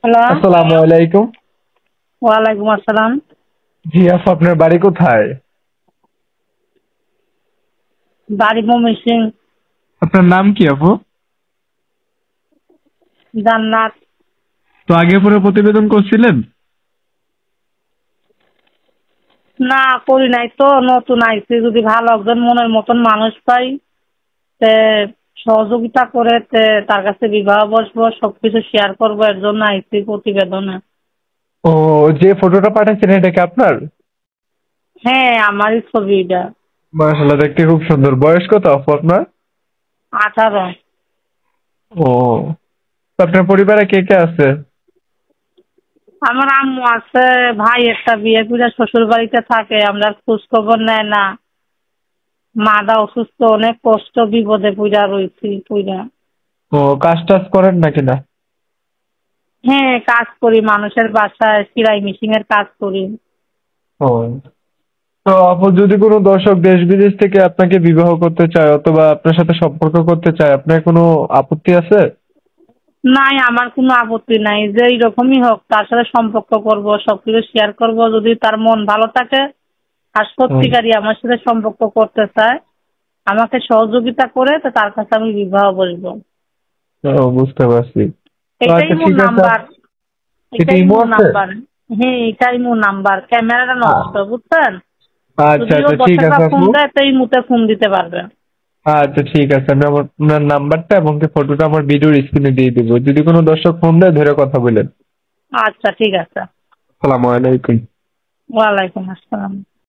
Hello. আসসালামু আলাইকুম। ওয়ালাইকুম আসসালাম। জি আপু, আপনার বাড়ি কোথায়? বাড়ি ময়মনসিং। আপনার নাম কি আপু? জান্নাত। তো আগে পরে প্রতিবেদন করছিলেন? না, করি নাই তো, নতুন আইছি। যদি ভালো একজন মনের মতন মানুষ পাই, তে সহযোগিতা করে তার কাছে বিবাহ বসবো, সবকিছু শেয়ার করবো, এর জন্য আইছি প্রতিবেদনে। ও, যে ফটোটা পাঠাচ্ছেন এটা কি আপনার? হ্যাঁ, আমারই ছবি এটা। মাশাআল্লাহ, দেখতে খুব সুন্দর। বয়স কত আপু আপনার? 18। ও, তো আপনার পরিবারে কে কে আছে? আমার আম্মু আছে, ভাই একটা বিয়ে করে শ্বশুর বাড়িতে থাকে, আমরা খোঁজ খবর নেয় না। মাদা অসুস্থ, অনেক কষ্ট বিপদে পুইরা রয়েছি পুইরা। ও, কাজ টাজ করেন নাকি না? হ্যাঁ, কাজ করি, মানুষের বাসায় সেলাই মেশিং এর কাজ করি। ও, তো আপু যদি কোনো দর্শক দেশ বিদেশ থেকে আপনাকে বিবাহ করতে চায় অথবা আপনার সাথে সম্পর্ক করতে চায়, আপনার কোনো আপত্তি আছে? নাই, আমার কোনো আপত্তি নাই, যে এইরকমই হোক তার সাথে সম্পর্ক করব, সবকিছু শেয়ার করব, যদি তার মন ভালো থাকে আর হুম। সত্যিকারই আমার সাথে সম্পর্ক করতে চায়, আমাকে সহযোগিতা করে তো তার কাছে আমি বিবাহ বসবো। ও, বুঝতে পারছি। তো এটাই আচ্ছা, মোর ঠিক আছে। নাম্বার। এটা এটাই ইমো মোর আছে? নাম্বার। হ্যাঁ, এটাই মোর নাম্বার। ক্যামেরাটা নষ্ট, বুঝছেন? আচ্ছা যদিও আচ্ছা, ঠিক দর্শকরা আছে ফোন আপু। দেয় তো এই মুহূর্তে ফোন দিতে পারবে। আচ্ছা, ঠিক আছে, আমি আপনার নাম্বারটা এবং কি ফটোটা আমার ভিডিওর স্ক্রিনে দিয়ে দেবো। যদি কোনো দর্শক ফোন দেয় ধরে কথা বলেন। আচ্ছা, ঠিক আছে। আসসালামু আলাইকুম। ওয়ালাইকুম আসসালাম।